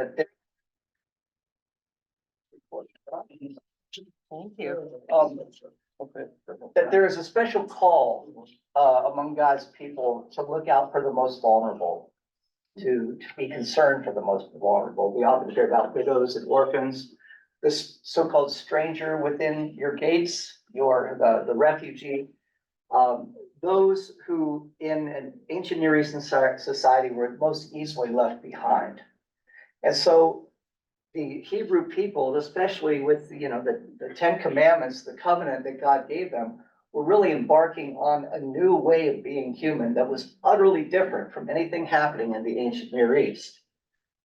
that there, Thank you. okay, that there is a special call among God's people to look out for the most vulnerable, to be concerned for the most vulnerable. We often hear about widows and orphans, this so-called stranger within your gates, the refugee. Those who in an ancient Near Eastern society were most easily left behind. And so the Hebrew people, especially with the Ten Commandments, the covenant that God gave them, were really embarking on a new way of being human that was utterly different from anything happening in the ancient Near East.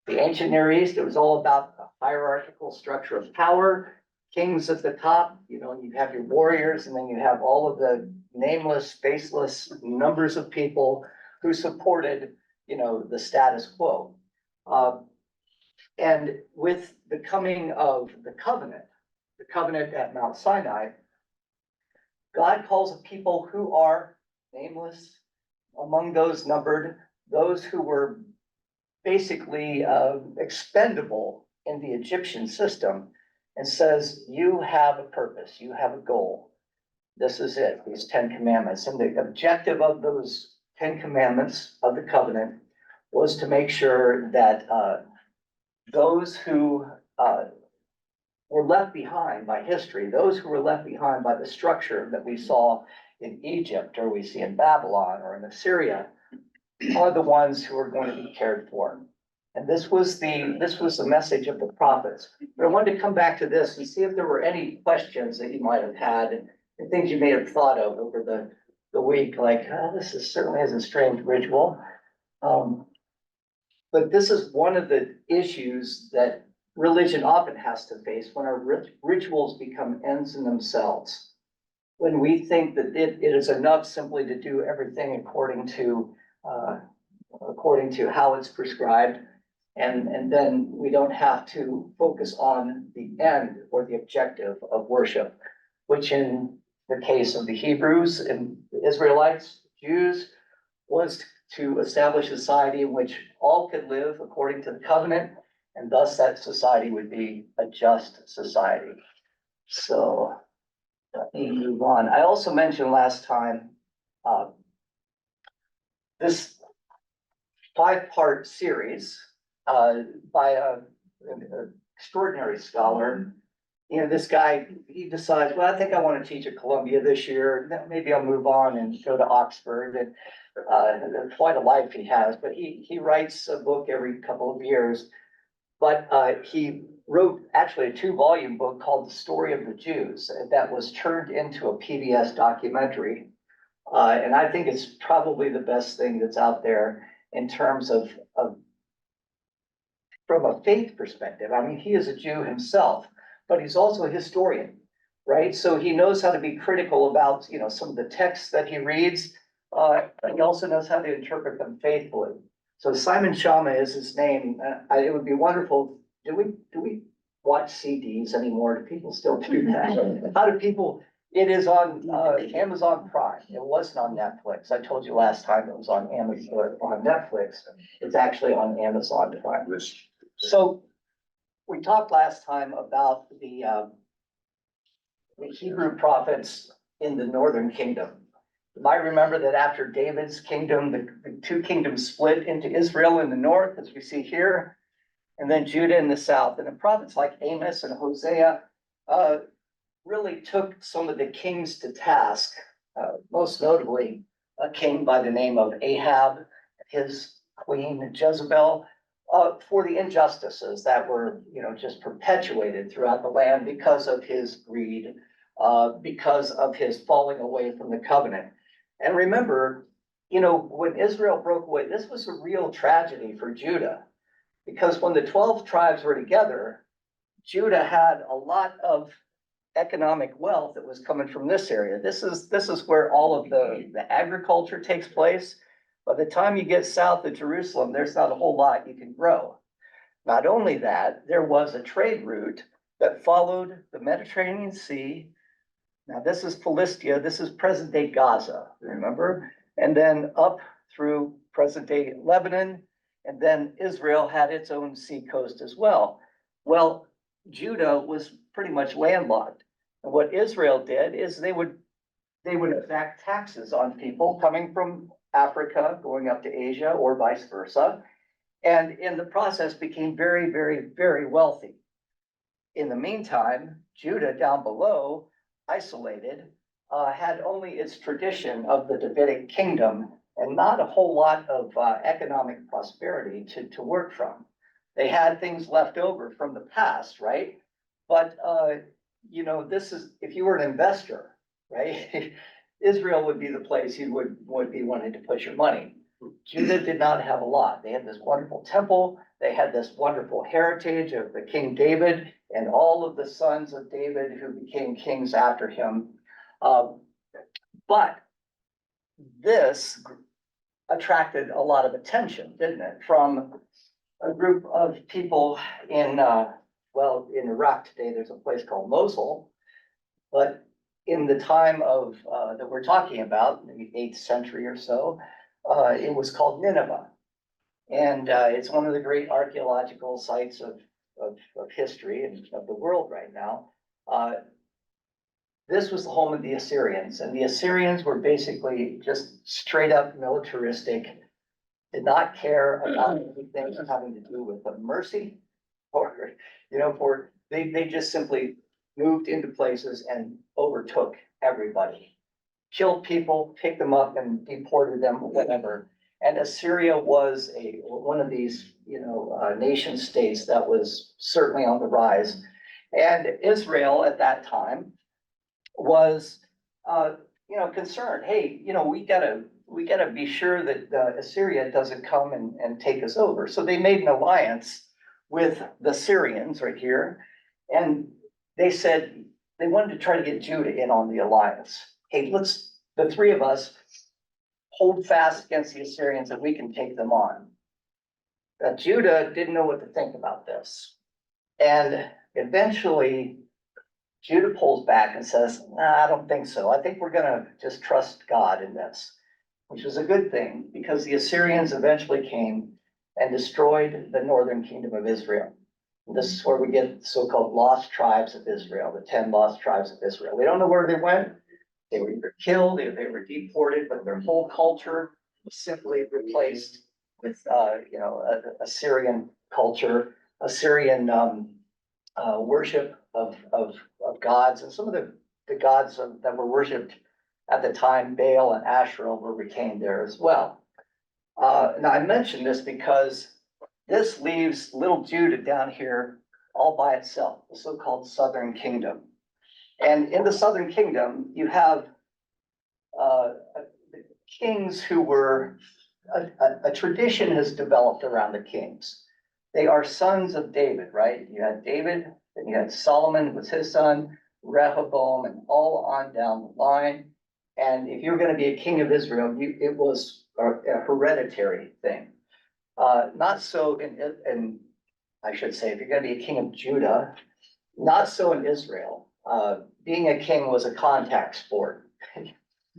The ancient Near East, it was all about the hierarchical structure of power, kings at the top, you have your warriors, and then you have all of the nameless, faceless numbers of people who supported, the status quo. And with the coming of the covenant at Mount Sinai, God calls a people who are nameless, among those numbered, those who were basically expendable in the Egyptian system, and says, you have a purpose, you have a goal. This is it, these 10 commandments. And the objective of those 10 commandments of the covenant was to make sure that those who were left behind by history, those who were left behind by the structure that we saw in Egypt, or we see in Babylon or in Assyria, are the ones who are going to be cared for. And this was the message of the prophets. But I wanted to come back to this and see if there were any questions that you might have had and things you may have thought of over the week, like, this certainly is a strange ritual. But this is one of the issues that religion often has to face when our rituals become ends in themselves. When we think that it is enough simply to do everything according to how it's prescribed, and then we don't have to focus on the end or the objective of worship, which in the case of the Hebrews and the Israelites, Jews, was to establish a society in which all could live according to the covenant, and thus that society would be a just society. So let me move on. I also mentioned last time this 5-part series by an extraordinary scholar. This guy, he decides, well, I think I want to teach at Columbia this year. Maybe I'll move on and go to Oxford. And quite a life he has, but he writes a book every couple of years. But he wrote actually a 2-volume book called The Story of the Jews that was turned into a PBS documentary. And I think it's probably the best thing that's out there in terms of from a faith perspective. I mean, he is a Jew himself, but he's also a historian, right? So he knows how to be critical about, some of the texts that he reads, but he also knows how to interpret them faithfully. So Simon Schama is his name. It would be wonderful. Do we watch CDs anymore? Do people still do that? How do people? It is on Amazon Prime. It wasn't on Netflix. I told you last time it was on Amazon on Netflix. It's actually on Amazon Prime. So we talked last time about the Hebrew prophets in the northern kingdom. You might remember that after David's kingdom, the 2 kingdoms split into Israel in the north, as we see here, and then Judah in the south. And the prophets like Amos and Hosea really took some of the kings to task, most notably a king by the name of Ahab, his queen Jezebel, for the injustices that were, just perpetuated throughout the land because of his greed, because of his falling away from the covenant. And remember, when Israel broke away, this was a real tragedy for Judah, because when the 12 tribes were together, Judah had a lot of economic wealth that was coming from this area. This is where all of the agriculture takes place. By the time you get south of Jerusalem, there's not a whole lot you can grow. Not only that, there was a trade route that followed the Mediterranean Sea. Now this is Philistia, this is present day Gaza, remember? And then up through present day Lebanon, And then Israel had its own seacoast as well. Well, Judah was pretty much landlocked. And what Israel did is they would exact taxes on people coming from Africa, going up to Asia, or vice versa. And in the process became very, very, very wealthy. In the meantime, Judah down below, isolated, had only its tradition of the Davidic kingdom and not a whole lot of economic prosperity to work from. They had things left over from the past, right? But this is, if you were an investor, right? Israel would be the place you would be wanting to put your money. Judah did not have a lot. They had this wonderful temple. They had this wonderful heritage of the King David and all of the sons of David who became kings after him. But this attracted a lot of attention, didn't it? From a group of people in Iraq today, there's a place called Mosul. But in the time of that we're talking about, maybe 8th century or so, it was called Nineveh. And it's one of the great archaeological sites of history and of the world right now. This was the home of the Assyrians, and the Assyrians were basically just straight up militaristic, did not care about anything having to do with the mercy, or they just simply moved into places and overtook everybody, killed people, picked them up and deported them, whatever. And Assyria was one of these, nation states that was certainly on the rise. And Israel at that time was, concerned. Hey, we gotta be sure that Assyria doesn't come and take us over. So they made an alliance with the Syrians right here, and they said they wanted to try to get Judah in on the alliance. Hey, the three of us hold fast against the Assyrians and we can take them on. Judah didn't know what to think about this. And eventually, Judah pulls back and says, nah, I don't think so. I think we're going to just trust God in this, which was a good thing because the Assyrians eventually came and destroyed the northern kingdom of Israel. And this is where we get the so-called lost tribes of Israel, the 10 lost tribes of Israel. We don't know where they went. They were either killed or they were deported, but their whole culture was simply replaced with, Assyrian culture, Assyrian worship of gods, and some of the gods that were worshipped at the time, Baal and Asherah, were retained there as well. Now I mention this because this leaves little Judah down here all by itself, the so-called Southern Kingdom. And in the Southern Kingdom, you have kings who were, a tradition has developed around the kings. They are sons of David, right? You had David, then you had Solomon with his son, Rehoboam, and all on down the line. And if you were going to be a king of Israel, it was a hereditary thing. Not so in, I should say, if you're going to be a king of Judah, not so in Israel. Being a king was a contact sport.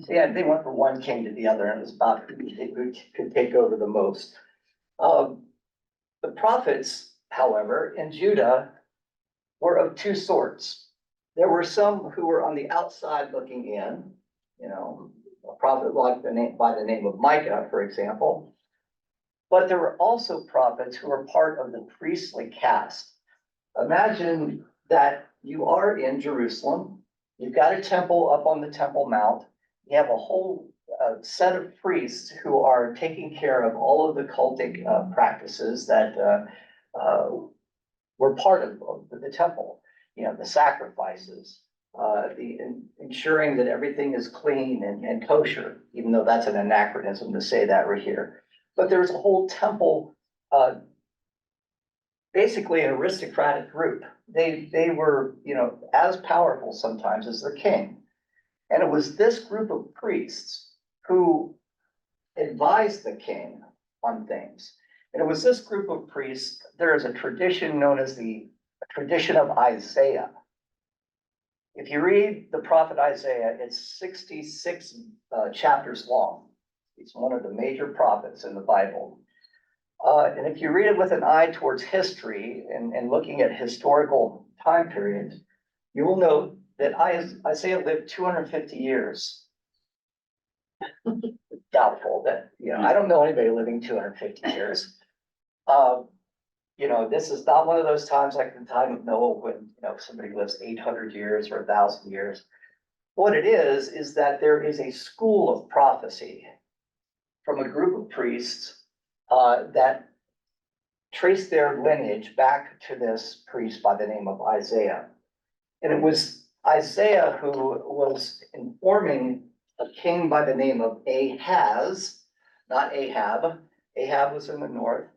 Yeah, they went from one king to the other, and it was about who could take over the most. The prophets, however, in Judah were of two sorts. There were some who were on the outside looking in, a prophet like by the name of Micah, for example. But there were also prophets who were part of the priestly caste. Imagine that you are in Jerusalem, you've got a temple up on the Temple Mount, you have a whole set of priests who are taking care of all of the cultic practices that were part of the temple, the sacrifices, ensuring that everything is clean and kosher, even though that's an anachronism to say that right here. But there's a whole temple, basically an aristocratic group. They were, as powerful sometimes as the king. And it was this group of priests who advised the king on things. And it was this group of priests, there is a tradition known as the tradition of Isaiah. If you read the prophet Isaiah, it's 66 chapters long. He's one of the major prophets in the Bible. And if you read it with an eye towards history and looking at historical time periods, you will note that Isaiah lived 250 years. Doubtful that, I don't know anybody living 250 years. This is not one of those times like the time of Noah when, somebody lives 800 years or 1,000 years. What it is that there is a school of prophecy from a group of priests that trace their lineage back to this priest by the name of Isaiah. And it was Isaiah who was informing a king by the name of Ahaz, not Ahab. Ahab was in the north,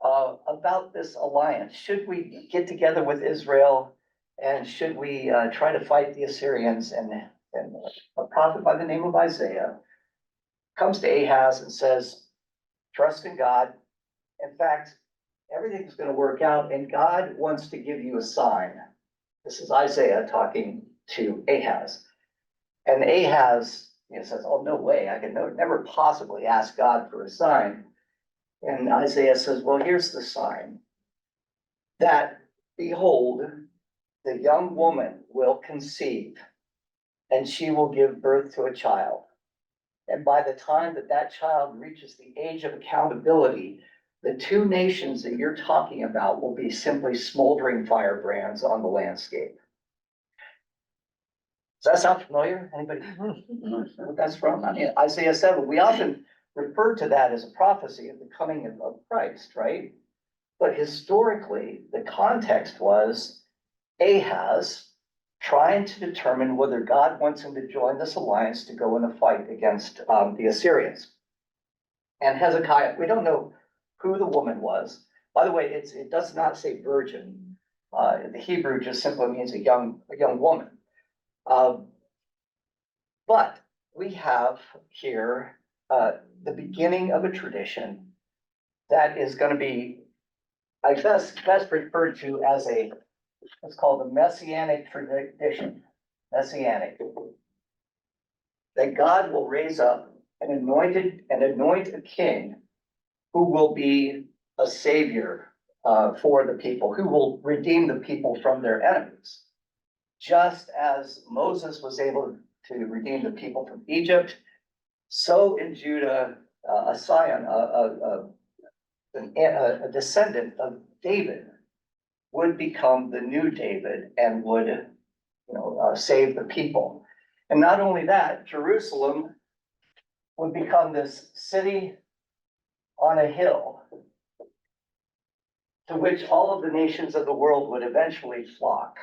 about this alliance. Should we get together with Israel, and should we try to fight the Assyrians? And a prophet by the name of Isaiah comes to Ahaz and says, trust in God. In fact, everything's going to work out, and God wants to give you a sign. This is Isaiah talking to Ahaz. And Ahaz says, oh, no way, I can never possibly ask God for a sign. And Isaiah says, well, here's the sign. That, behold, the young woman will conceive, and she will give birth to a child. And by the time that that child reaches the age of accountability, the two nations that you're talking about will be simply smoldering firebrands on the landscape. Does that sound familiar? Anybody know what that's from? I mean, Isaiah 7, we often refer to that as a prophecy of the coming of Christ, right? But historically, the context was Ahaz trying to determine whether God wants him to join this alliance to go in a fight against the Assyrians. And Hezekiah, we don't know who the woman was. By the way, it does not say virgin. The Hebrew just simply means a young woman. But we have here the beginning of a tradition that is going to be, I guess, best referred to as it's called the Messianic tradition. Messianic. That God will raise up and anoint a king who will be a savior for the people, who will redeem the people from their enemies. Just as Moses was able to redeem the people from Egypt, so in Judah, a scion, a descendant of David would become the new David and would, save the people. And not only that, Jerusalem would become this city on a hill to which all of the nations of the world would eventually flock.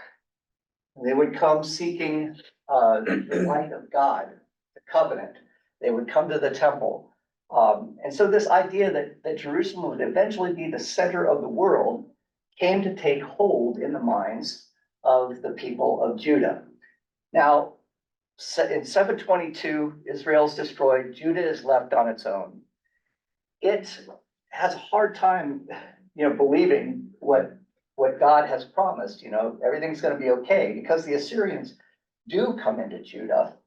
They would come seeking the light of God, the covenant. They would come to the temple. And so this idea that Jerusalem would eventually be the center of the world came to take hold in the minds of the people of Judah. Now, in 722, Israel's destroyed. Judah is left on its own. It has a hard time, believing what God has promised. Everything's going to be okay, because the Assyrians do come into Judah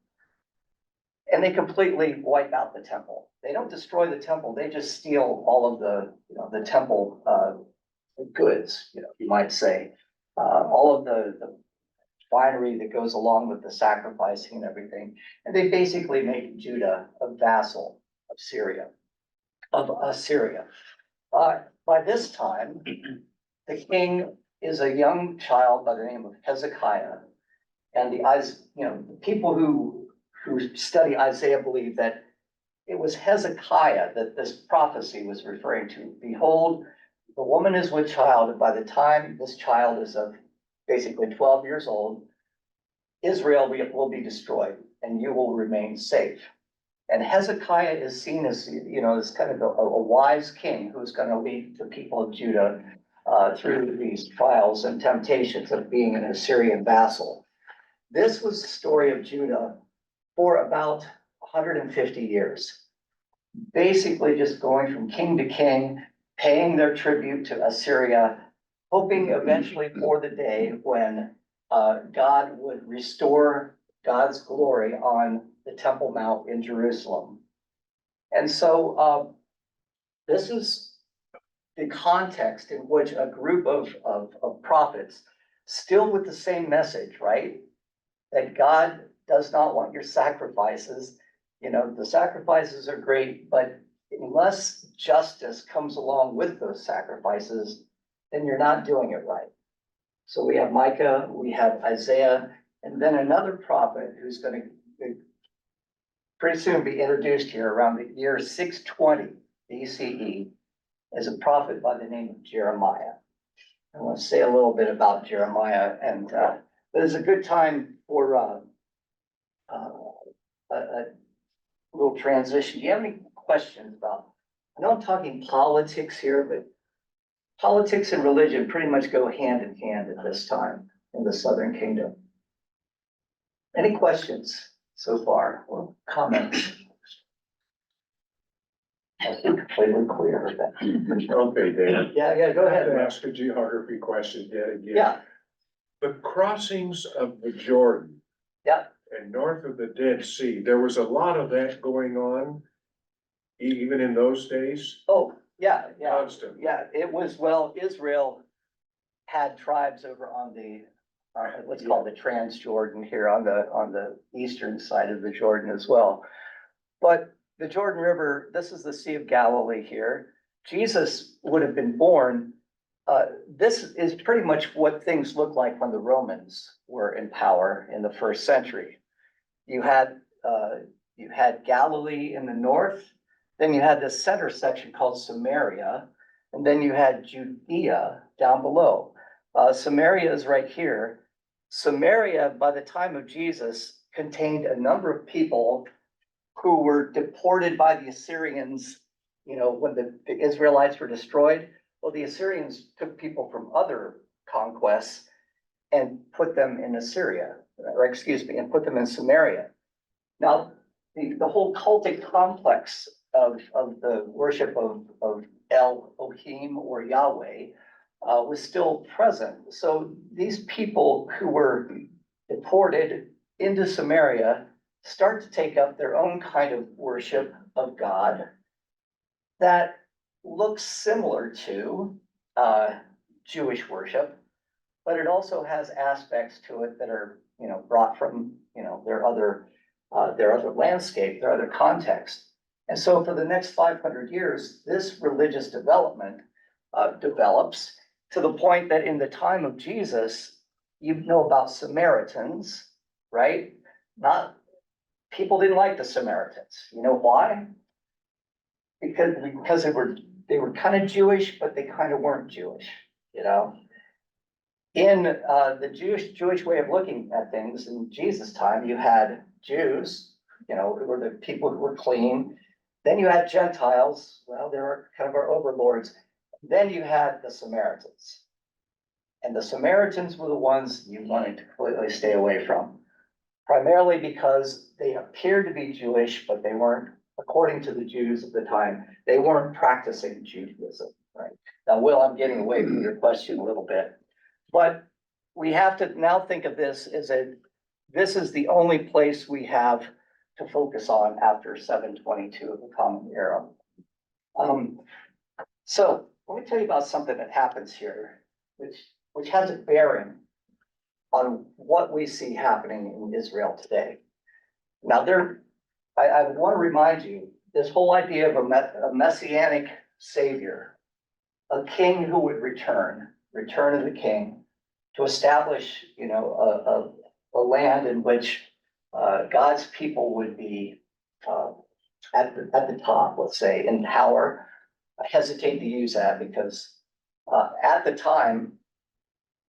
and they completely wipe out the temple. They don't destroy the temple. They just steal all of the temple goods, you might say, all of the finery that goes along with the sacrificing and everything. And they basically make Judah a vassal of Assyria. By this time, the king is a young child by the name of Hezekiah. And the people who study Isaiah believe that it was Hezekiah that this prophecy was referring to. Behold, the woman is with child, and by the time this child is of basically 12 years old, Israel will be destroyed, and you will remain safe. And Hezekiah is seen as, as kind of a wise king who's going to lead the people of Judah through these trials and temptations of being an Assyrian vassal. This was the story of Judah for about 150 years, basically just going from king to king, paying their tribute to Assyria, hoping eventually for the day when God would restore God's glory on the Temple Mount in Jerusalem. And so this is the context in which a group of prophets, still with the same message, right? That God does not want your sacrifices. You know, the sacrifices are great, but unless justice comes along with those sacrifices, then you're not doing it right. So we have Micah, we have Isaiah, and then another prophet who's going to pretty soon be introduced here around the year 620 BCE as a prophet by the name of Jeremiah. I want to say a little bit about Jeremiah, and but it's a good time for a little transition. Do you have any questions about? I know I'm talking politics here, but politics and religion pretty much go hand in hand at this time in the Southern Kingdom. Any questions so far or comments? I think completely clear with that. Okay, Dan. Yeah, go I have ahead. to Mark. ask a geography question yet again. Yeah, The crossings of the Jordan. Yeah. And north of the Dead Sea, there was a lot of that going on, even in those days, oh, yeah, constant. yeah, it was, well, Israel had tribes over on the, what's called the Transjordan here on the eastern side of the Jordan as well. But the Jordan River, this is the Sea of Galilee here. Jesus would have been born. This is pretty much what things looked like when the Romans were in power in the first century. You had Galilee in the north, then you had this center section called Samaria, and then you had Judea down below. Samaria is right here. Samaria, by the time of Jesus, contained a number of people who were deported by the Assyrians, you know, when the Israelites were destroyed. Well, the Assyrians took people from other conquests and put them in Assyria, or excuse me, and put them in Samaria. Now, the whole cultic complex of the worship of Elohim or Yahweh was still present. So these people who were deported into Samaria start to take up their own kind of worship of God that looks similar to Jewish worship, but it also has aspects to it that are, you know, brought from, you know, their other landscape, their other context. And so for the next 500 years, this religious development develops to the point that in the time of Jesus, you know about Samaritans, right? People didn't like the Samaritans. You know why? Because they were kind of Jewish, but they kind of weren't Jewish, you know? In the Jewish way of looking at things in Jesus' time, you had Jews, you know, who were the people who were clean. Then you had Gentiles, well, they were kind of our overlords. Then you had the Samaritans. And the Samaritans were the ones you wanted to completely stay away from, primarily because they appeared to be Jewish, but they weren't, according to the Jews of the time, they weren't practicing Judaism, right? Now, Will, I'm getting away from your question a little bit, but we have to now think of this as this is the only place we have to focus on after 722 of the Common Era. So let me tell you about something that happens here, which has a bearing on what we see happening in Israel today. Now, I want to remind you, this whole idea of a messianic savior, a king who would return of the king, to establish, you know, a land in which God's people would be at the top, let's say, in power. I hesitate to use that because at the time,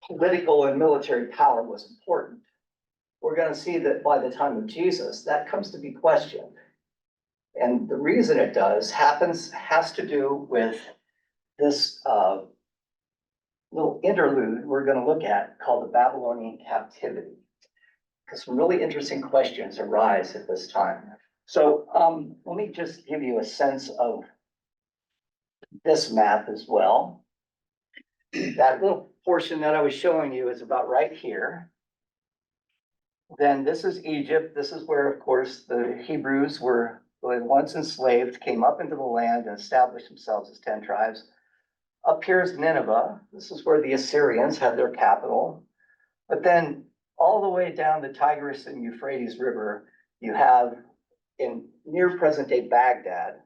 political and military power was important. We're going to see that by the time of Jesus, that comes to be questioned. And the reason it has to do with this little interlude we're going to look at called the Babylonian captivity. Because some really interesting questions arise at this time. So let me just give you a sense of this map as well. That little portion that I was showing you is about right here. Then this is Egypt. This is where, of course, the Hebrews were once enslaved, came up into the land and established themselves as 10 tribes. Up here is Nineveh. This is where the Assyrians had their capital. But then all the way down the Tigris and Euphrates River, you have in near present day Baghdad,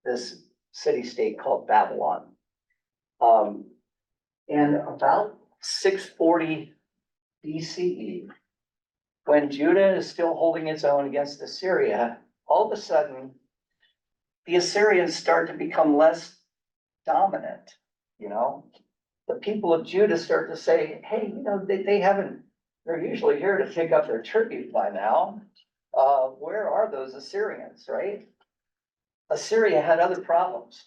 this city-state called Babylon. In about 640 BCE, when Judah is still holding its own against Assyria, all of a sudden, the Assyrians start to become less dominant, you know? The people of Judah start to say, hey, you know, they haven't, they're usually here to pick up their tribute by now. Where are those Assyrians, right? Assyria had other problems.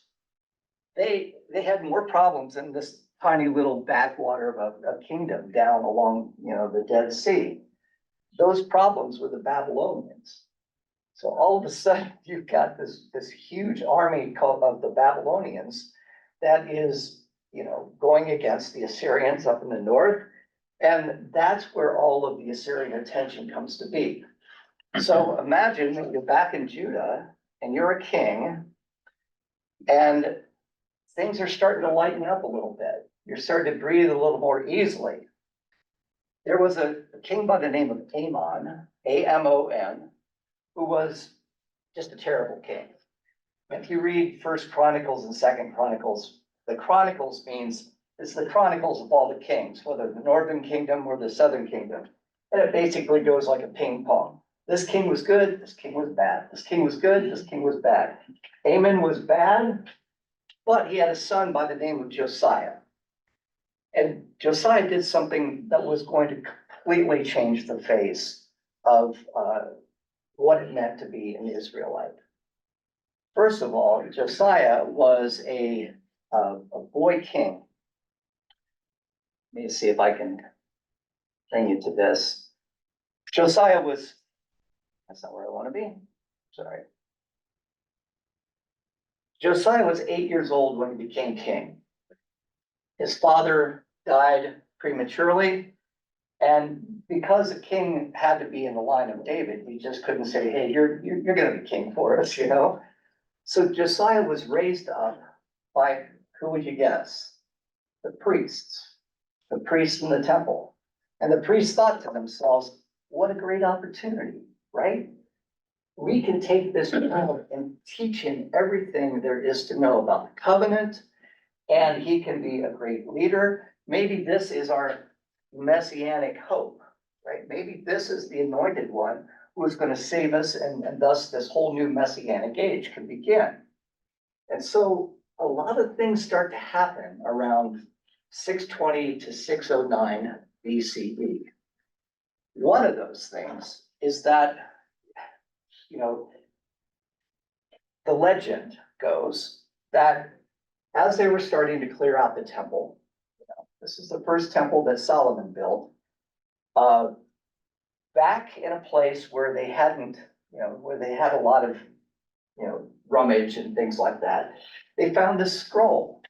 They had more problems in this tiny little backwater of a kingdom down along, you know, the Dead Sea. Those problems were the Babylonians. So all of a sudden, you've got this huge army of the Babylonians that is, you know, going against the Assyrians up in the north. And that's where all of the Assyrian attention comes to be. So imagine that you're back in Judah and you're a king and things are starting to lighten up a little bit. You're starting to breathe a little more easily. There was a king by the name of Amon, A-M-O-N, who was just a terrible king. If you read First Chronicles and Second Chronicles, the Chronicles means it's the chronicles of all the kings, whether the northern kingdom or the southern kingdom. And it basically goes like a ping pong. This king was good, this king was bad. This king was good, this king was bad. Amon was bad, but he had a son by the name of Josiah. And Josiah did something that was going to completely change the face of what it meant to be an Israelite. First of all, Josiah was a boy king. Let me see if I can bring you to this. Josiah was, that's not where I want to be. Sorry. Josiah was 8 years old when he became king. His father died prematurely, and because a king had to be in the line of David, he just couldn't say, hey, you're going to be king for us, you know? So Josiah was raised up by, who would you guess? The priests in the temple. And the priests thought to themselves, what a great opportunity, right? We can take this child and teach him everything there is to know about the covenant, and he can be a great leader. Maybe this is our messianic hope, right? Maybe this is the anointed one who is going to save us, and thus this whole new messianic age can begin. And so a lot of things start to happen around 620 to 609 BCE. One of those things is that, you know, the legend goes that as they were starting to clear out the temple, you know, this is the first temple that Solomon built, back in a place where they hadn't, you know, where they had a lot of, you know, rummage and things like that, they found this scroll.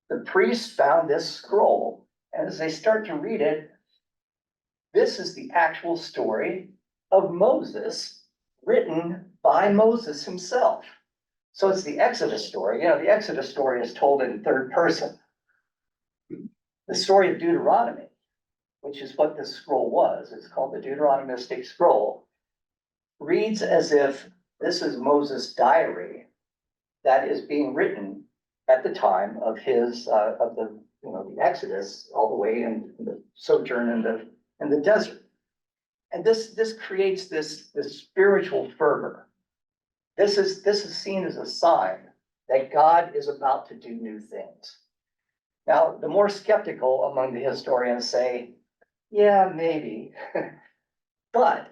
The priests found this scroll, and as they start to read it, this is the actual story of Moses, written by Moses himself. So it's the Exodus story. You know, the Exodus story is told in third person. The story of Deuteronomy, which is what this scroll was, it's called the Deuteronomistic Scroll, reads as if this is Moses' diary that is being written at the time of his of the, you know, the Exodus all the way in the sojourn in the desert. And this creates this spiritual fervor. This is seen as a sign that God is about to do new things. Now, the more skeptical among the historians say, yeah, maybe, but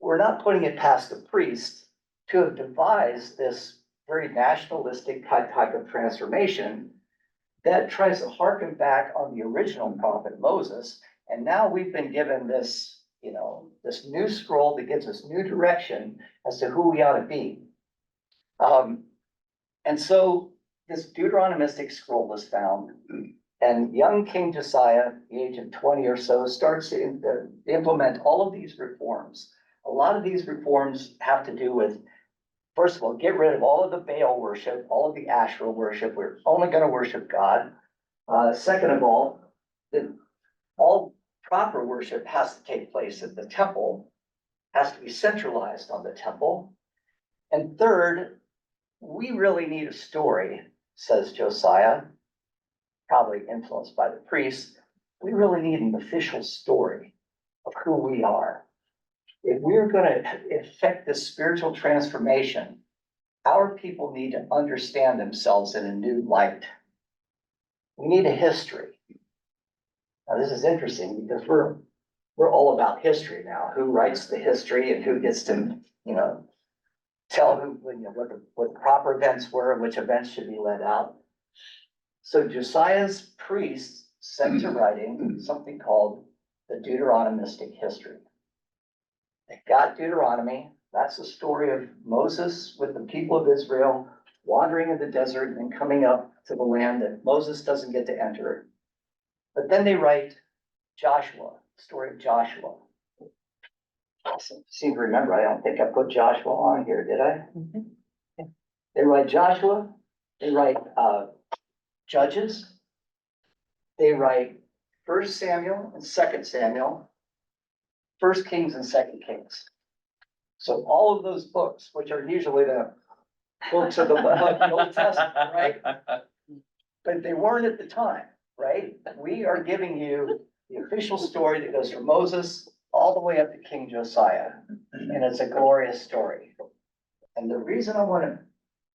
we're not putting it past the priest to have devised this very nationalistic type of transformation that tries to harken back on the original prophet Moses. And now we've been given this, you know, this new scroll that gives us new direction as to who we ought to be. And so this Deuteronomistic scroll was found, and young King Josiah, at the age of 20 or so, starts to implement all of these reforms. A lot of these reforms have to do with first of all, get rid of all of the Baal worship, all of the Asherah worship. We're only going to worship God. Second of all, that all proper worship has to take place at the temple, has to be centralized on the temple. And third, we really need a story, says Josiah, probably influenced by the priests. We really need an official story of who we are. If we're going to effect this spiritual transformation, our people need to understand themselves in a new light. We need a history. Now, this is interesting because we're all about history now. Who writes the history and who gets to, tell who, what the proper events were and which events should be let out. So Josiah's priests set to writing something called the Deuteronomistic history. They got Deuteronomy. That's the story of Moses with the people of Israel wandering in the desert and then coming up to the land that Moses doesn't get to enter. But then they write Joshua, the story of Joshua. I seem to remember, I don't think I put Joshua on here, did I? Mm-hmm. They write Joshua, they write Judges, they write 1 Samuel and 2 Samuel, 1 Kings and 2 Kings. So all of those books, which are usually the books of the Old Testament, right? But they weren't at the time, right? We are giving you the official story that goes from Moses all the way up to King Josiah, and it's a glorious story. And the reason I want to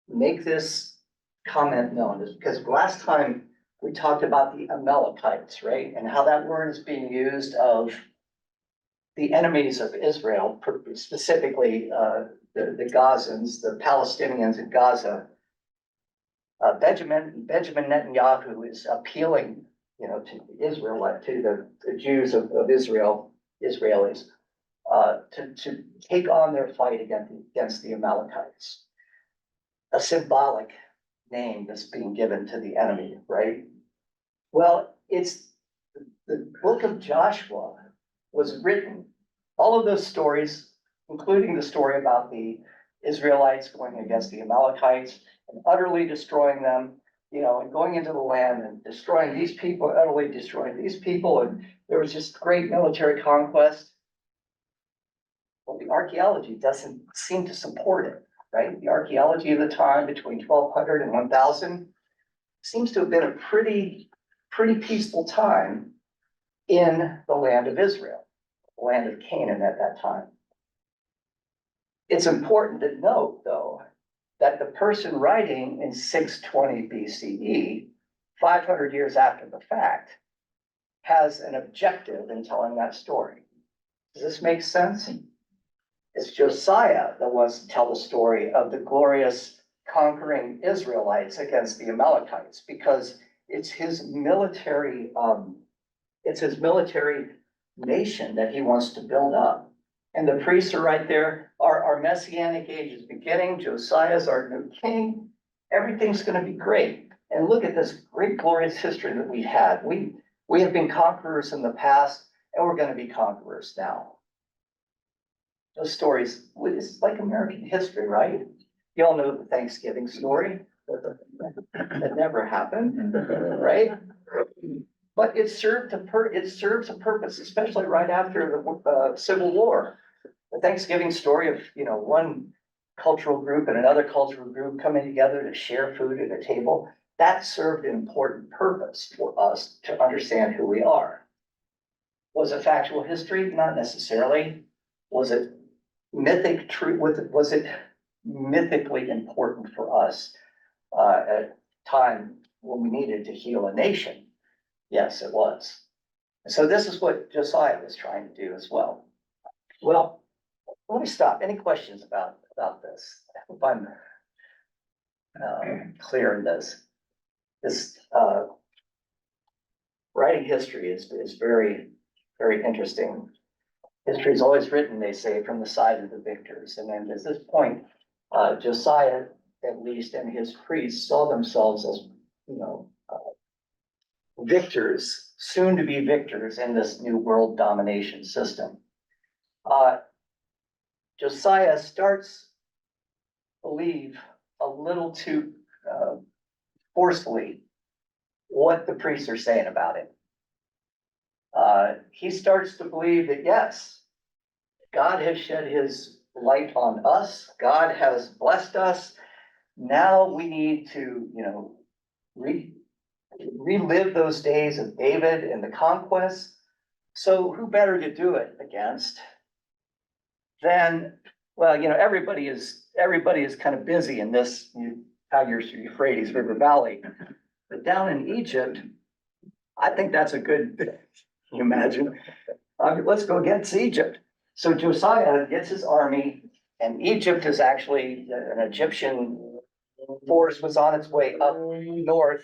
make this comment known is because last time we talked about the Amalekites, right? And how that word is being used of the enemies of Israel, specifically the Gazans, the Palestinians in Gaza. Benjamin Netanyahu is appealing, to Israel, to the Jews of Israel, Israelis, to take on their fight against the Amalekites. A symbolic name that's being given to the enemy, right? Well, it's the book of Joshua was written, all of those stories, including the story about the Israelites going against the Amalekites and utterly destroying them, and going into the land and destroying these people, utterly destroying these people. And there was just great military conquest. Well, the archaeology doesn't seem to support it, right? The archaeology of the time between 1200 and 1000 seems to have been a pretty peaceful time in the land of Israel, the land of Canaan at that time. It's important to note, though, that the person writing in 620 BCE, 500 years after the fact, has an objective in telling that story. Does this make sense? It's Josiah that wants to tell the story of the glorious conquering Israelites against the Amalekites, because it's his military nation that he wants to build up. And the priests are right there. Our messianic age is beginning. Josiah's our new king. Everything's going to be great. And look at this great, glorious history that we had. We have been conquerors in the past, and we're going to be conquerors now. Those stories, it's like American history, right? You all know the Thanksgiving story that never happened, right? But it serves a purpose, especially right after the Civil War. The Thanksgiving story of, one cultural group and another cultural group coming together to share food at a table, that served an important purpose for us to understand who we are. Was it factual history? Not necessarily. Was it mythic truth? Was it mythically important for us at a time when we needed to heal a nation? Yes, it was. So this is what Josiah was trying to do as well. Well, let me stop. Any questions about this? I hope I'm clear in this. This writing history is very, very interesting. History is always written, they say, from the side of the victors. And then at this point, Josiah, at least, and his priests saw themselves as, victors, soon to be victors in this new world domination system. Josiah starts believe a little too forcefully what the priests are saying about it. He starts to believe that, yes, God has shed his light on us. God has blessed us. Now we need to, relive those days of David and the conquest. So who better to do it against than, well, everybody is kind of busy in this Tigris or Euphrates River Valley. But down in Egypt, I think that's a good, can you imagine? Let's go against Egypt. So Josiah gets his army, and Egypt is actually, an Egyptian force was on its way up north.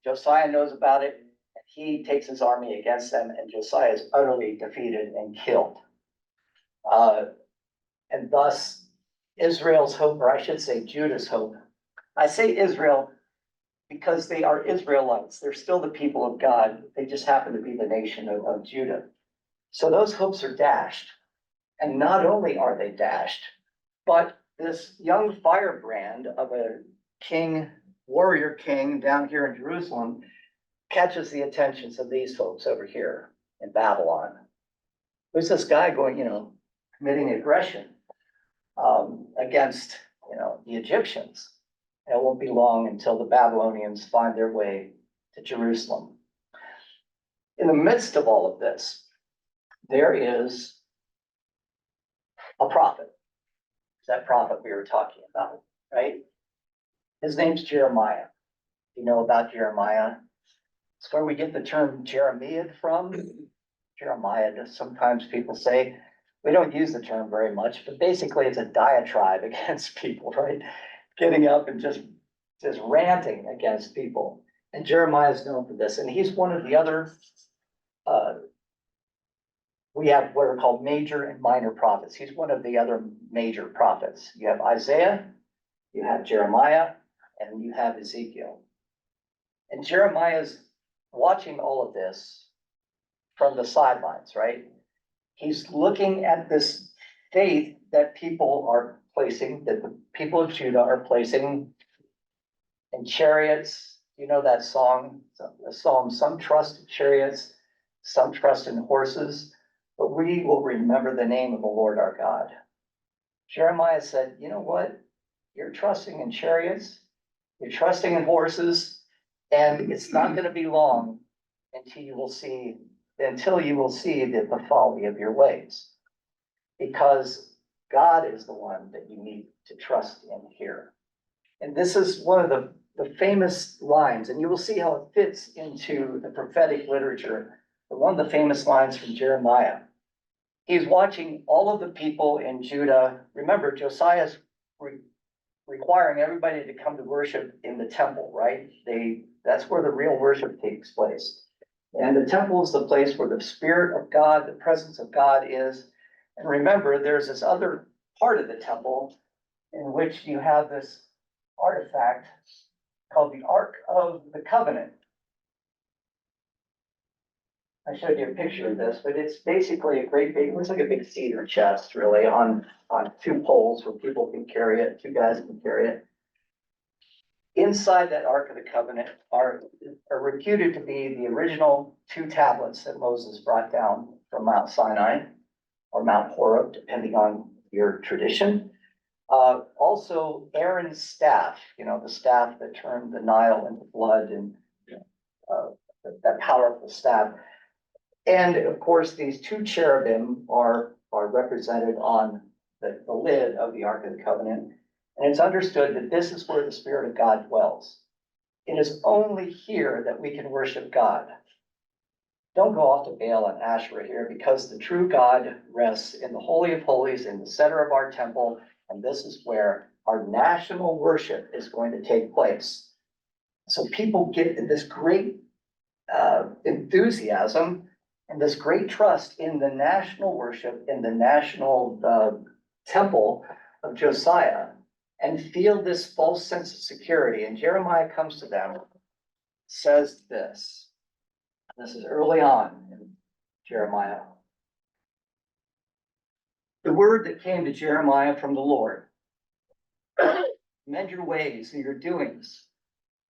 Josiah knows about it, and he takes his army against them, and Josiah is utterly defeated and killed. And thus Israel's hope, or I should say Judah's hope. I say Israel because they are Israelites. They're still the people of God. They just happen to be the nation of Judah. So those hopes are dashed. And not only are they dashed, but this young firebrand of a warrior king down here in Jerusalem catches the attentions of these folks over here in Babylon. There's this guy going, committing aggression against, the Egyptians. And it won't be long until the Babylonians find their way to Jerusalem. In the midst of all of this, there is a prophet. It's that prophet we were talking about, right? His name's Jeremiah. You know about Jeremiah? It's where we get the term Jeremiad from. Jeremiah, sometimes people say, we don't use the term very much, but basically it's a diatribe against people, right? Getting up and just ranting against people. And Jeremiah is known for this. And he's one of the other, we have what are called major and minor prophets. He's one of the other major prophets. You have Isaiah, you have Jeremiah, and you have Ezekiel. And Jeremiah's watching all of this from the sidelines, right? He's looking at this faith that people are placing, that the people of Judah are placing in chariots. You know that song, the psalm, some trust in chariots, some trust in horses, but we will remember the name of the Lord our God. Jeremiah said, you know what? You're trusting in chariots, you're trusting in horses, and it's not going to be long until you will see the folly of your ways. Because God is the one that you need to trust in here. And this is one of the famous lines, and you will see how it fits into the prophetic literature. But one of the famous lines from Jeremiah. He's watching all of the people in Judah. Remember, Josiah's requiring everybody to come to worship in the temple, right? That's where the real worship takes place. And the temple is the place where the Spirit of God, the presence of God is. And remember, there's this other part of the temple in which you have this artifact called the Ark of the Covenant. I showed you a picture of this, but it's basically it looks like a big cedar chest, really, on two poles where people can carry it, two guys can carry it. Inside that Ark of the Covenant are reputed to be the original 2 tablets that Moses brought down from Mount Sinai or Mount Horeb, depending on your tradition. Also Aaron's staff, the staff that turned the Nile into blood, and that powerful staff. And of course, these 2 cherubim are represented on the lid of the Ark of the Covenant. And it's understood that this is where the Spirit of God dwells. It is only here that we can worship God. Don't go off to Baal and Asherah here, because the true God rests in the Holy of Holies, in the center of our temple, and this is where our national worship is going to take place. So people get this great enthusiasm and this great trust in the national worship, in the national temple of Josiah, and feel this false sense of security. And Jeremiah comes to them, says this. This is early on in Jeremiah. The word that came to Jeremiah from the Lord. mend your ways and your doings.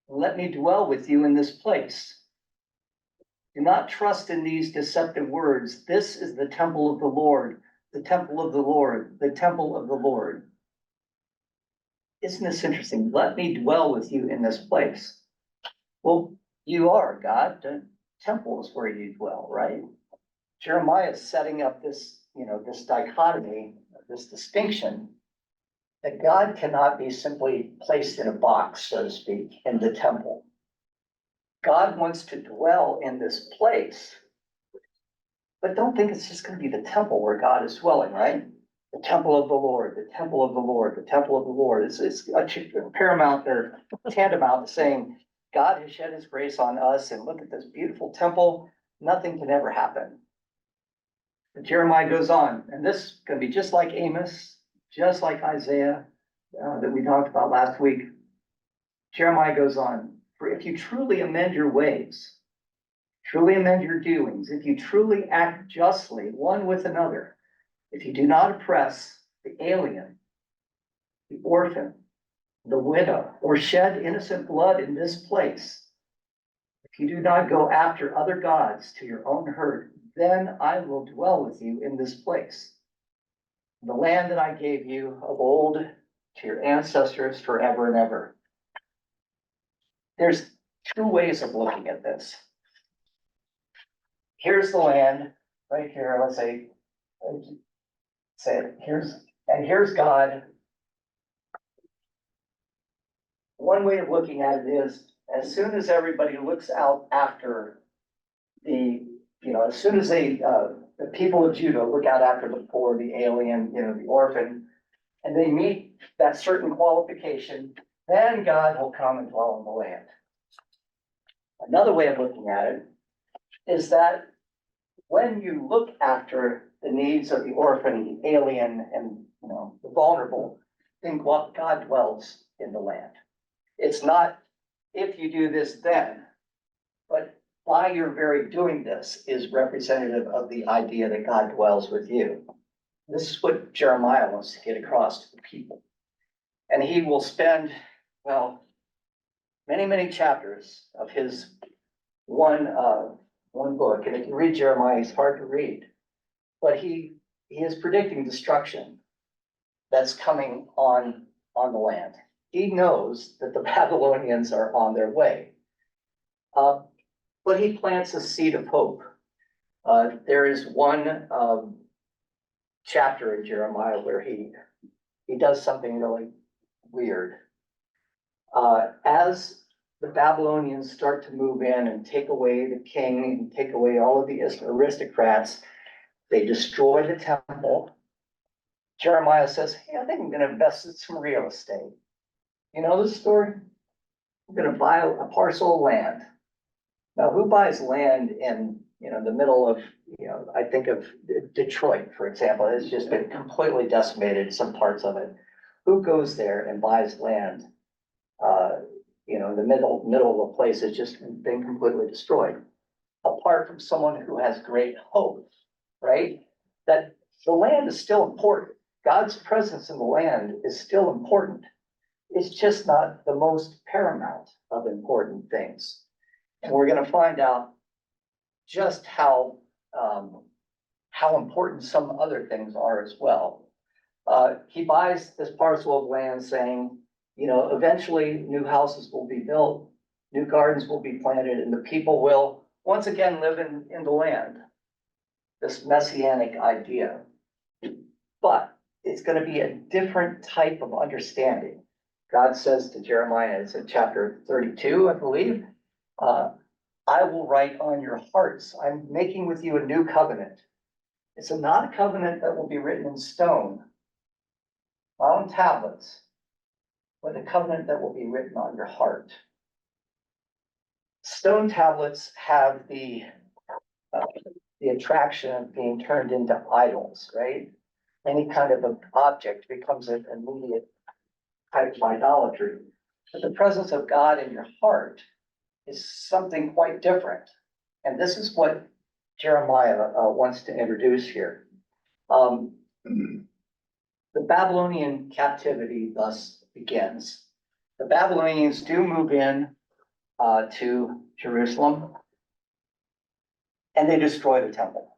Let me dwell with you in this place. Do not trust in these deceptive words. This is the temple of the Lord, the temple of the Lord, the temple of the Lord. Isn't this interesting? Let me dwell with you in this place. Well, you are God. The temple is where you dwell, right? Jeremiah is setting up this, this dichotomy, this distinction that God cannot be simply placed in a box, so to speak, in the temple. God wants to dwell in this place, but don't think it's just going to be the temple where God is dwelling, right? The temple of the Lord, the temple of the Lord, the temple of the Lord. It's a paramount or tantamount to saying God has shed his grace on us, and look at this beautiful temple. Nothing can ever happen. But Jeremiah goes on, and this is going to be just like Amos, just like Isaiah that we talked about last week. Jeremiah goes on, for if you truly amend your ways, truly amend your doings, if you truly act justly one with another, if you do not oppress the alien, the orphan, the widow, or shed innocent blood in this place, if you do not go after other gods to your own hurt, then I will dwell with you in this place, the land that I gave you of old to your ancestors forever and ever. There's two ways of looking at this. Here's the land right here. Let's say here's God. One way of looking at it is, as soon as everybody looks out after as soon as the people of Judah look out after the poor, the alien, the orphan, and they meet that certain qualification, then God will come and dwell in the land. Another way of looking at it is that when you look after the needs of the orphan, the alien, and the vulnerable, then God dwells in the land. It's not if you do this then, but by your very doing this is representative of the idea that God dwells with you. This is what Jeremiah wants to get across to the people. And he will spend, many, many chapters of his one book. And if you read Jeremiah, it's hard to read. But he is predicting destruction that's coming on the land. He knows that the Babylonians are on their way. But he plants a seed of hope. There is one chapter in Jeremiah where he does something really weird. As the Babylonians start to move in and take away the king and take away all of the aristocrats, they destroy the temple. Jeremiah says, hey, I think I'm going to invest in some real estate. You know this story? I'm going to buy a parcel of land. Now, who buys land in the middle of I think of Detroit, for example. It's just been completely decimated, some parts of it. Who goes there and buys land? In the middle of a place that's just been completely destroyed. Apart from someone who has great hope, right? That the land is still important. God's presence in the land is still important. It's just not the most paramount of important things. And we're going to find out just how important some other things are as well. He buys this parcel of land saying, eventually new houses will be built, new gardens will be planted, and the people will once again live in the land. This messianic idea. But it's going to be a different type of understanding. God says to Jeremiah, it's in chapter 32, I believe, I will write on your hearts. I'm making with you a new covenant. It's not a covenant that will be written in stone, not on tablets, but a covenant that will be written on your heart. Stone tablets have the attraction of being turned into idols, right? Any kind of an object becomes an immediate type of idolatry. But the presence of God in your heart is something quite different. And this is what Jeremiah wants to introduce here. The Babylonian captivity thus begins. the Babylonians do move in to Jerusalem, and they destroy the temple.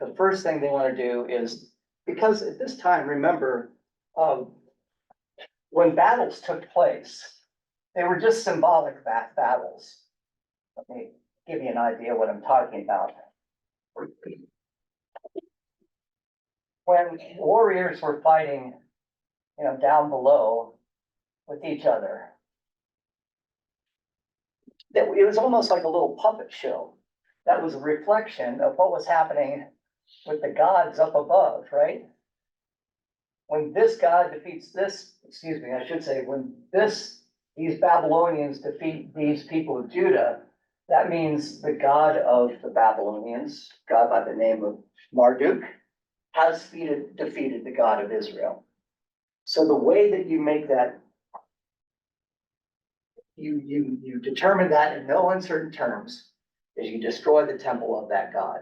The first thing they want to do is, because at this time, remember, when battles took place, they were just symbolic battles. Let me give you an idea what I'm talking about. When warriors were fighting, down below with each other, it was almost like a little puppet show. That was a reflection of what was happening with the gods up above, right? When this God defeats this, I should say, when these Babylonians defeat these people of Judah, that means the God of the Babylonians, God by the name of Marduk, has defeated the God of Israel. So the way that you make that, you determine that in no uncertain terms, is you destroy the temple of that God.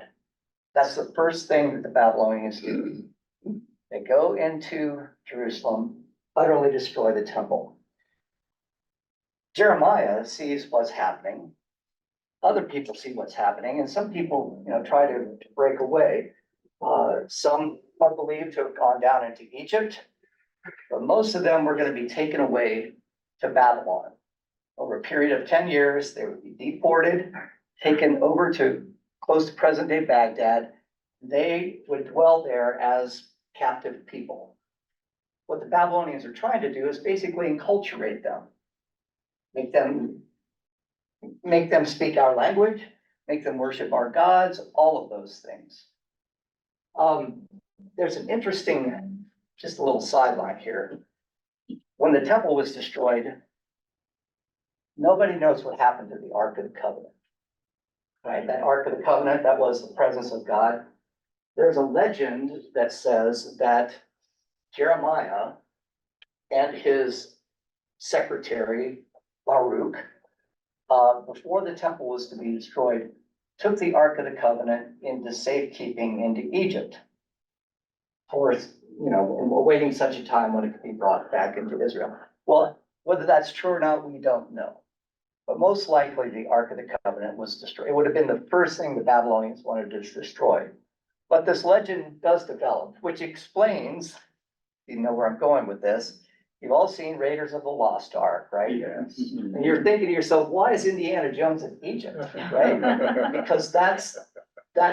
That's the first thing that the Babylonians do. They go into Jerusalem, utterly destroy the temple. Jeremiah sees what's happening. Other people see what's happening, and some people, try to break away. Some are believed to have gone down into Egypt, but most of them were going to be taken away to Babylon. Over a period of 10 years, they would be deported, taken over to close to present-day Baghdad. They would dwell there as captive people. What the Babylonians are trying to do is basically enculturate them, make them speak our language, make them worship our gods, all of those things. There's an interesting, just a little sideline here. When the temple was destroyed, nobody knows what happened to the Ark of the Covenant. Right? That Ark of the Covenant, that was the presence of God. There's a legend that says that Jeremiah and his secretary, Baruch, before the temple was to be destroyed, took the Ark of the Covenant into safekeeping into Egypt for, awaiting such a time when it could be brought back into Israel. Well, whether that's true or not, we don't know. But most likely the Ark of the Covenant was destroyed. It would have been the first thing the Babylonians wanted to destroy. But this legend does develop, which explains, you know where I'm going with this. You've all seen Raiders of the Lost Ark, right? Yes. And you're thinking to yourself, why is Indiana Jones in Egypt, right? Because that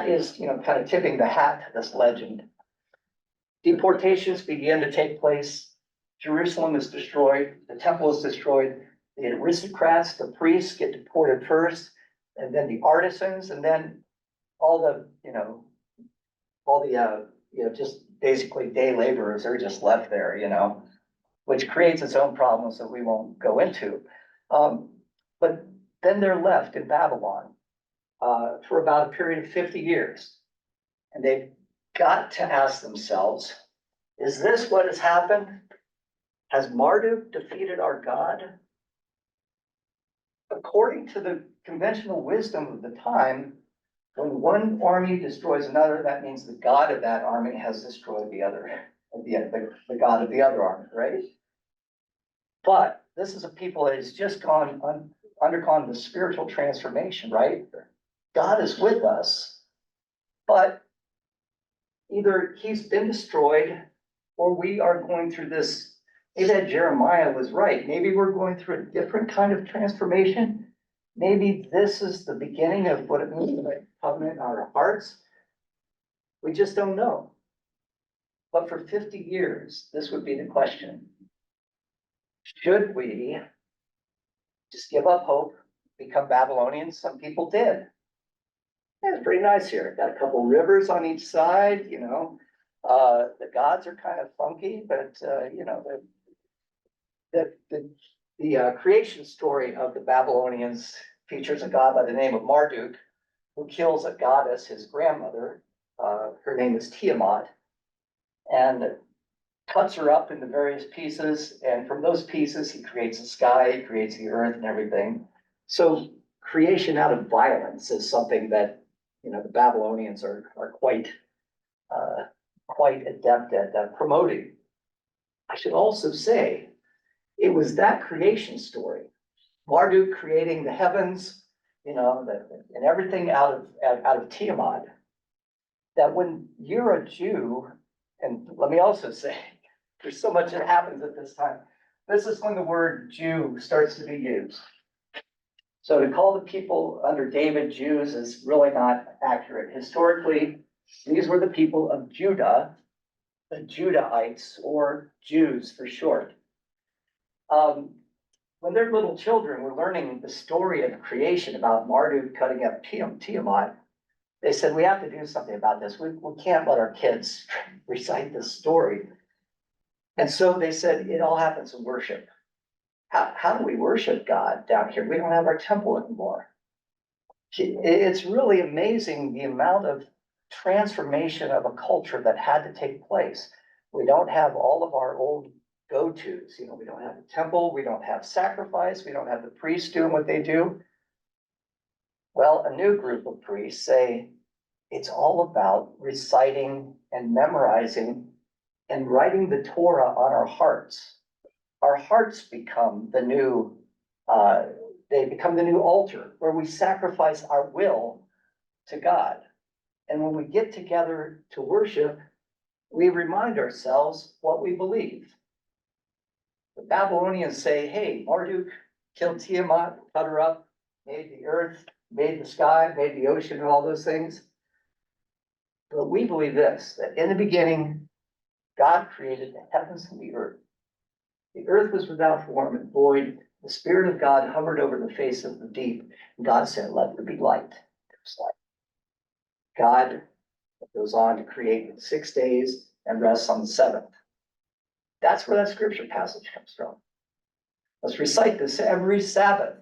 is, kind of tipping the hat to this legend. Deportations begin to take place. Jerusalem is destroyed. The temple is destroyed. The aristocrats, the priests get deported first, and then the artisans, and then all the, just basically day laborers are just left there, which creates its own problems that we won't go into. But then they're left in Babylon for about a period of 50 years. And they've got to ask themselves, is this what has happened? Has Marduk defeated our God? According to the conventional wisdom of the time, when one army destroys another, that means the God of that army has destroyed the other, the God of the other army, right? But this is a people that has just undergone the spiritual transformation, right? God is with us, but either he's been destroyed or we are going through this. Maybe that Jeremiah was right. Maybe we're going through a different kind of transformation. Maybe this is the beginning of what it means to make covenant in our hearts. We just don't know. But for 50 years, this would be the question. Should we just give up hope, become Babylonians? Some people did. It's pretty nice here. Got a couple rivers on each side, the gods are kind of funky, but the creation story of the Babylonians features a god by the name of Marduk, who kills a goddess, his grandmother. Her name is Tiamat, and cuts her up into various pieces. And from those pieces, he creates the sky, he creates the earth and everything. So creation out of violence is something that, the Babylonians are quite adept at promoting. I should also say It was that creation story, Marduk creating the heavens, and everything out of Tiamat, that when you're a Jew, and let me also say, there's so much that happens at this time. This is when the word Jew starts to be used. So to call the people under David Jews is really not accurate. Historically, these were the people of Judah, the Judahites, or Jews for short. When they're little children, we're learning the story of creation about Marduk cutting up Tiamat. They said, we have to do something about this. We can't let our kids recite this story. And so they said, it all happens in worship. How do we worship God down here? We don't have our temple anymore. It's really amazing the amount of transformation of a culture that had to take place. We don't have all of our old go-tos. We don't have the temple, we don't have sacrifice, we don't have the priests doing what they do. Well, a new group of priests say it's all about reciting and memorizing and writing the Torah on our hearts. Our hearts become the new, they become the new altar where we sacrifice our will to God. And when we get together to worship, we remind ourselves what we believe. The Babylonians say, hey, Marduk killed Tiamat, cut her up, made the earth, made the sky, made the ocean, and all those things. But we believe this, that in the beginning, God created the heavens and the earth. The earth was without form and void. The Spirit of God hovered over the face of the deep. And God said, let there be light. There was light. God goes on to create in 6 days and rests on the seventh. That's where that scripture passage comes from. Let's recite this every Sabbath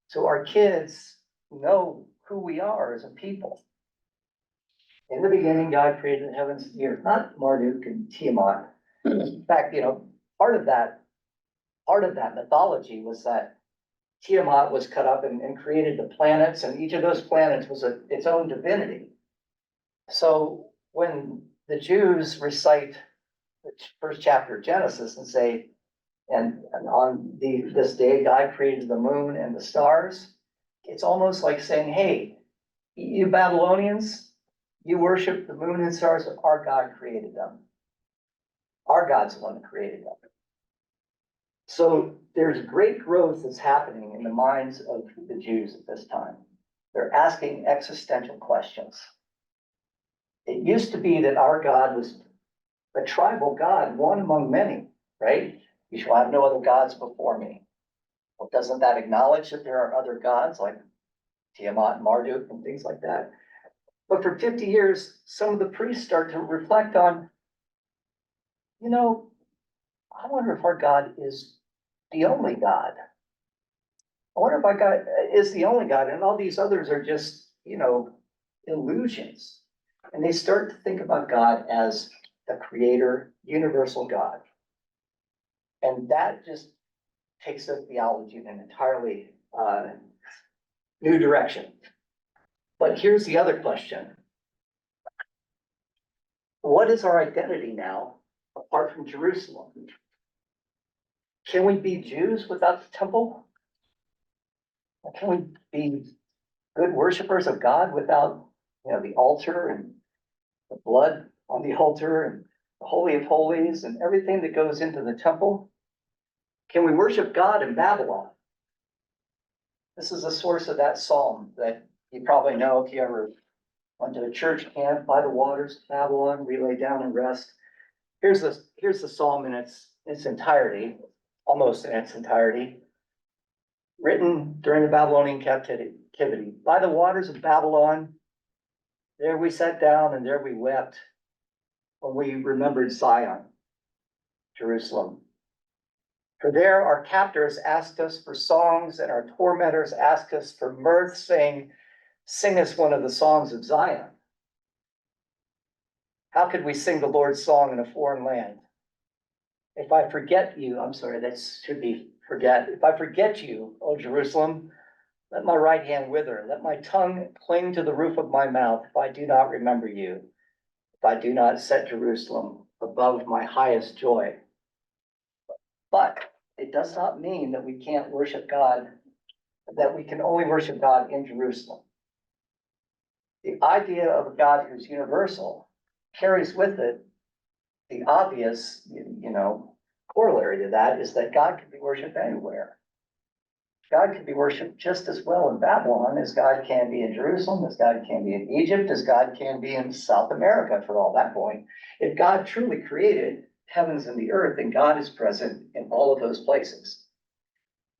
so our kids know who we are as a people. In the beginning, God created the heavens and the earth, not Marduk and Tiamat. In fact, part of that mythology was that Tiamat was cut up and created the planets, and each of those planets was its own divinity. So when the Jews recite the first chapter of Genesis and say, and on this day, God created the moon and the stars, it's almost like saying, hey, you Babylonians, you worship the moon and stars, our God created them. Our God's the one that created them. So there's great growth that's happening in the minds of the Jews at this time. They're asking existential questions. It used to be that our God was a tribal God, one among many, right? You shall have no other gods before me. Well, doesn't that acknowledge that there are other gods like Tiamat and Marduk and things like that? But for 50 years, some of the priests start to reflect on, I wonder if our God is the only God. I wonder if our God is the only God, and all these others are just, illusions. And they start to think about God as the creator, universal God. And that just takes their theology in an entirely new direction. But here's the other question. What is our identity now, apart from Jerusalem? Can we be Jews without the temple? Can we be good worshipers of God without, the altar and the blood on the altar and the Holy of Holies and everything that goes into the temple? Can we worship God in Babylon? This is the source of that psalm that you probably know if you ever went to a church camp by the waters of Babylon, we lay down and rest. Here's the psalm in its entirety, almost in its entirety, written during the Babylonian captivity. By the waters of Babylon, there we sat down and there we wept when we remembered Zion, Jerusalem. For there our captors asked us for songs and our tormentors asked us for mirth, saying, sing us one of the songs of Zion. How could we sing the Lord's song in a foreign land? If I forget you, I'm sorry, that should be forget. If I forget you, O Jerusalem, let my right hand wither. Let my tongue cling to the roof of my mouth if I do not remember you. If I do not set Jerusalem above my highest joy. But it does not mean that we can't worship God, that we can only worship God in Jerusalem. The idea of a God who's universal carries with it the obvious, corollary to that is that God can be worshiped anywhere. God can be worshiped just as well in Babylon as God can be in Jerusalem, as God can be in Egypt, as God can be in South America for all that point. If God truly created heavens and the earth, then God is present in all of those places.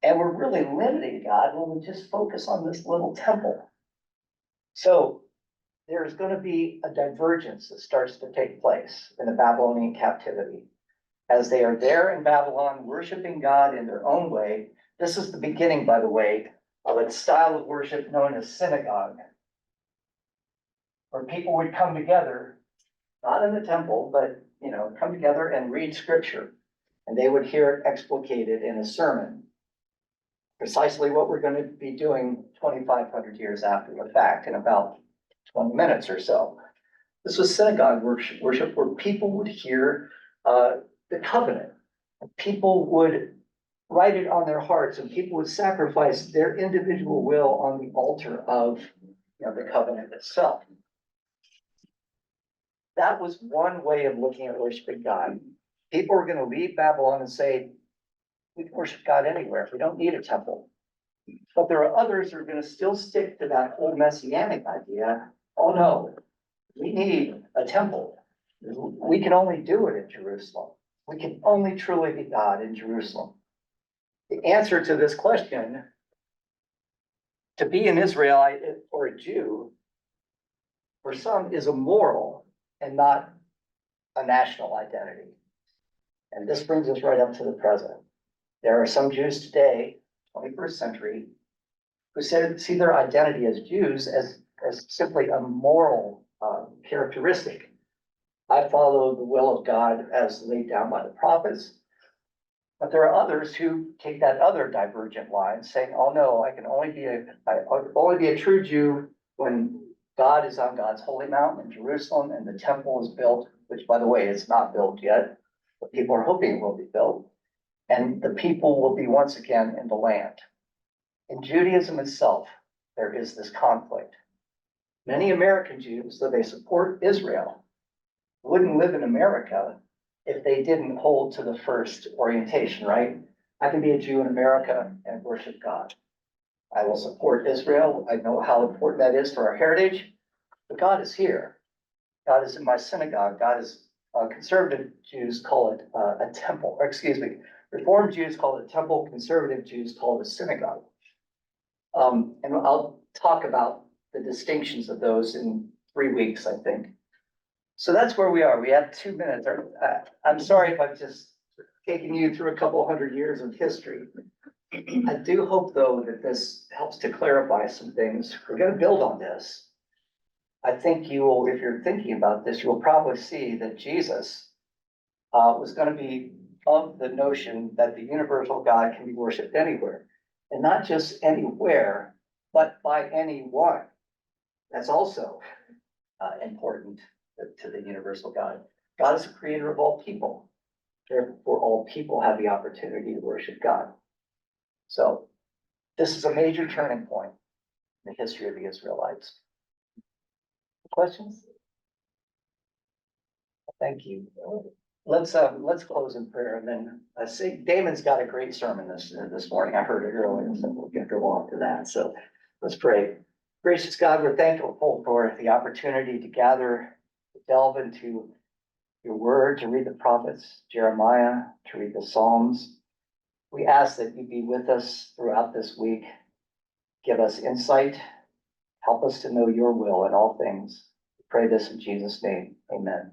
And we're really limiting God when we just focus on this little temple. So there's going to be a divergence that starts to take place in the Babylonian captivity. As they are there in Babylon, worshiping God in their own way. This is the beginning, by the way, of a style of worship known as synagogue, where people would come together, not in the temple, but, come together and read scripture. And they would hear it explicated in a sermon. Precisely what we're going to be doing 2,500 years after the fact in about 20 minutes or so. This was synagogue worship where people would hear the covenant. People would write it on their hearts, and people would sacrifice their individual will on the altar of the covenant itself. That was one way of looking at worshiping God. People were going to leave Babylon and say, we can worship God anywhere. We don't need a temple. But there are others who are going to still stick to that old messianic idea. Oh no, we need a temple. We can only do it in Jerusalem. We can only truly be God in Jerusalem. The answer to this question, to be an Israelite or a Jew, for some is a moral and not a national identity. And this brings us right up to the present. There are some Jews today, 21st century, who see their identity as Jews as simply a moral characteristic. I follow the will of God as laid down by the prophets. But there are others who take that other divergent line, saying, oh no, I can only be a true Jew when God is on God's holy mountain in Jerusalem and the temple is built, which by the way, is not built yet, but people are hoping it will be built. And the people will be once again in the land. In Judaism itself, there is this conflict. Many American Jews, though they support Israel, wouldn't live in America if they didn't hold to the first orientation, right? I can be a Jew in America and worship God. I will support Israel. I know how important that is for our heritage, but God is here. God is in my synagogue. God is, conservative Jews call it a temple, or excuse me, Reformed Jews call it a temple, conservative Jews call it a synagogue. And I'll talk about the distinctions of those in 3 weeks, I think. So that's where we are. We have 2 minutes. I'm sorry if I've just taken you through a couple hundred years of history. I do hope, though, that this helps to clarify some things. We're going to build on this. I think you will, if you're thinking about this, you will probably see that Jesus was going to be of the notion that the universal God can be worshipped anywhere. And not just anywhere, but by anyone. That's also important to the universal God. God is the creator of all people. Therefore, all people have the opportunity to worship God. So this is a major turning point in the history of the Israelites. Questions? Thank you. Let's close in prayer, and then I see Damon's got a great sermon this morning. I heard it earlier, so we'll get to walk to that. So let's pray. Gracious God, we're thankful for the opportunity to gather, to delve into your word, to read the prophets, Jeremiah, to read the Psalms. We ask that you be with us throughout this week. Give us insight. Help us to know your will in all things. We pray this in Jesus' name. Amen.